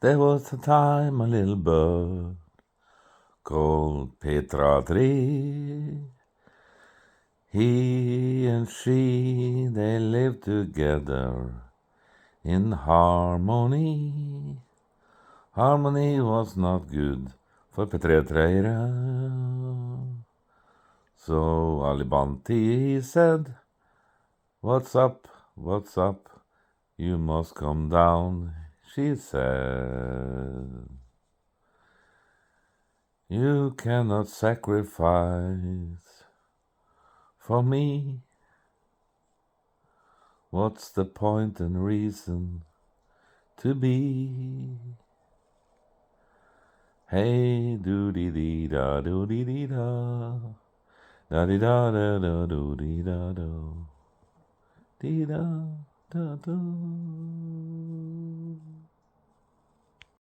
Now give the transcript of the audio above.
There was a time a little bird called Petra Tree. He and she, they lived together in harmony. Harmony was not good for Petra Treira. So Alibanti said, "What's up, what's up? You must come down," she said. "You cannot sacrifice for me. What's the point and reason to be? Hey, do-dee-dee-da, do-dee-dee-da, da-dee-da-da-da, do-dee-da-do, dee-da-da-do."